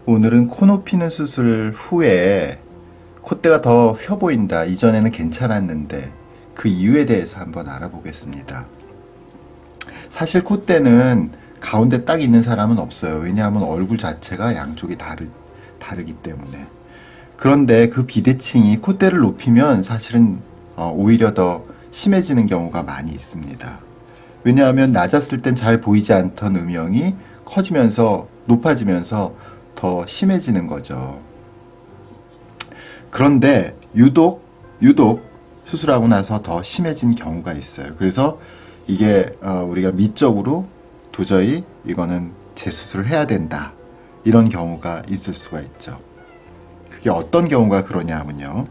오늘은 코 높이는 수술 후에 콧대가 더 휘어 보인다. 이전에는 괜찮았는데 그 이유에 대해서 한번 알아보겠습니다. 사실 콧대는 가운데 딱 있는 사람은 없어요. 왜냐하면 얼굴 자체가 양쪽이 다르기 때문에. 그런데 그 비대칭이 콧대를 높이면 사실은 오히려 더 심해지는 경우가 많이 있습니다. 왜냐하면 낮았을 땐 잘 보이지 않던 음영이 커지면서 높아지면서 더 심해지는 거죠. 그런데 유독 수술하고 나서 더 심해진 경우가 있어요. 그래서 이게 우리가 미적으로 도저히 이거는 재수술을 해야 된다. 이런 경우가 있을 수가 있죠. 그게 어떤 경우가 그러냐면요.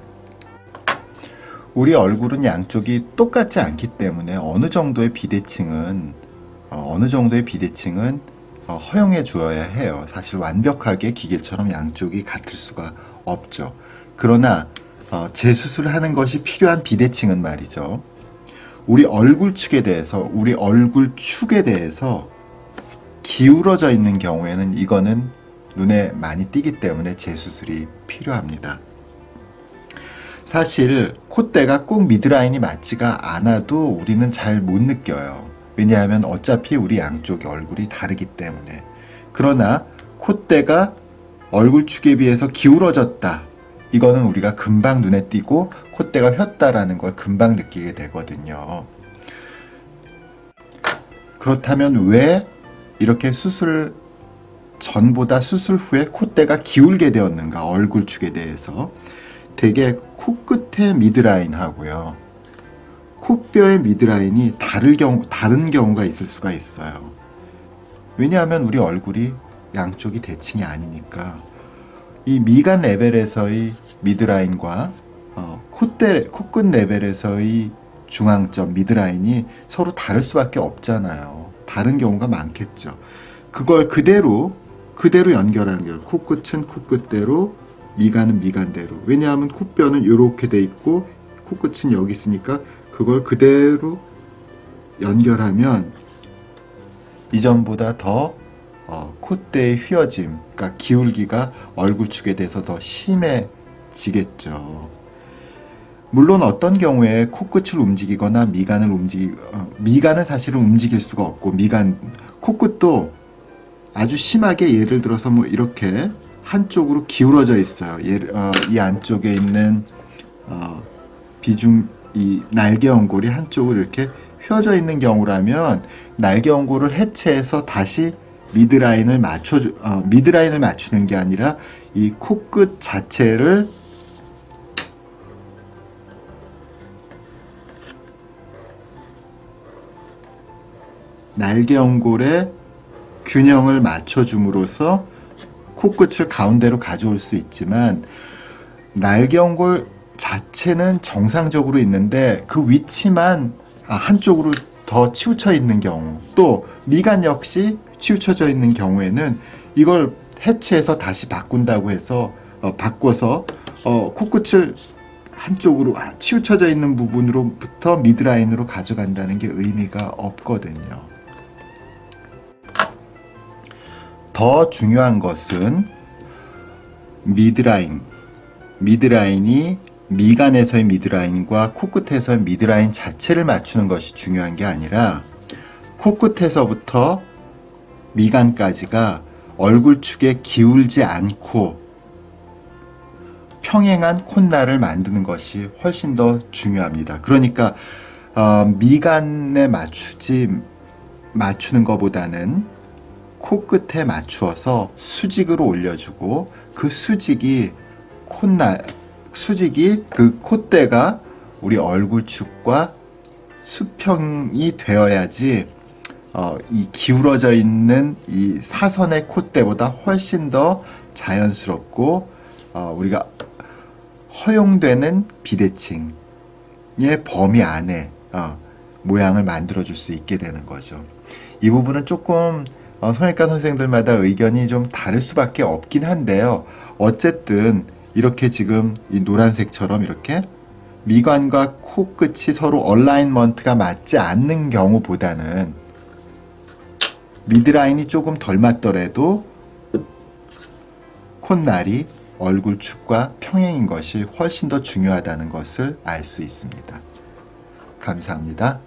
우리 얼굴은 양쪽이 똑같지 않기 때문에 어느 정도의 비대칭은 허용해 주어야 해요. 사실 완벽하게 기계처럼 양쪽이 같을 수가 없죠. 그러나 재수술을 하는 것이 필요한 비대칭은 말이죠. 우리 얼굴 축에 대해서 기울어져 있는 경우에는 이거는 눈에 많이 띄기 때문에 재수술이 필요합니다. 사실 콧대가 꼭 미드라인이 맞지가 않아도 우리는 잘 못 느껴요. 왜냐하면 어차피 우리 양쪽의 얼굴이 다르기 때문에. 그러나 콧대가 얼굴 축에 비해서 기울어졌다. 이거는 우리가 금방 눈에 띄고 콧대가 휘었다라는 걸 금방 느끼게 되거든요. 그렇다면 왜 이렇게 수술 전보다 수술 후에 콧대가 기울게 되었는가? 얼굴 축에 대해서. 되게 코끝의 미드라인하고요. 코뼈의 미드라인이 다른 경우가 있을 수가 있어요. 왜냐하면 우리 얼굴이 양쪽이 대칭이 아니니까 이 미간 레벨에서의 미드라인과 코끝 레벨에서의 중앙점 미드라인이 서로 다를 수밖에 없잖아요. 다른 경우가 많겠죠. 그걸 그대로 연결하는 거예요. 코끝은 코끝대로, 미간은 미간대로. 왜냐하면 코뼈는 이렇게 돼 있고 코끝은 여기 있으니까 그걸 그대로 연결하면 이전보다 더 콧대의 휘어짐, 그러니까 기울기가 얼굴 축에 대해서 더 심해지겠죠. 물론 어떤 경우에 코끝을 움직이거나 미간은 사실은 움직일 수가 없고 코끝도 아주 심하게 예를 들어서 뭐 이렇게 한쪽으로 기울어져 있어요. 이 안쪽에 있는 이 날개 연골이 한쪽으로 이렇게 휘어져 있는 경우라면 날개 연골을 해체해서 다시 미드라인을 맞추는 게 아니라 이 코끝 자체를 날개 연골의 균형을 맞춰줌으로써 코끝을 가운데로 가져올 수 있지만 날개 연골 자체는 정상적으로 있는데 그 위치만 한쪽으로 더 치우쳐 있는 경우, 또 미간 역시 치우쳐져 있는 경우에는 이걸 해체해서 다시 바꾼다고 해서 바꿔서 코끝을 한쪽으로 치우쳐져 있는 부분으로부터 미드라인으로 가져간다는 게 의미가 없거든요. 더 중요한 것은 미드라인이 미간에서의 미드라인과 코끝에서의 미드라인 자체를 맞추는 것이 중요한 게 아니라 코끝에서부터 미간까지가 얼굴 축에 기울지 않고 평행한 콧날을 만드는 것이 훨씬 더 중요합니다. 그러니까 미간에 맞추는 것보다는 코끝에 맞추어서 수직으로 올려주고 그 수직이 그 콧대가 우리 얼굴 축과 수평이 되어야지 이 기울어져 있는 이 사선의 콧대보다 훨씬 더 자연스럽고 우리가 허용되는 비대칭의 범위 안에 모양을 만들어줄 수 있게 되는 거죠. 이 부분은 조금 성형외과 선생님들마다 의견이 좀 다를 수밖에 없긴 한데요. 어쨌든 이렇게 지금 이 노란색처럼 이렇게 미간과 코끝이 서로 얼라인먼트가 맞지 않는 경우보다는 미드라인이 조금 덜 맞더라도 콧날이 얼굴축과 평행인 것이 훨씬 더 중요하다는 것을 알 수 있습니다. 감사합니다.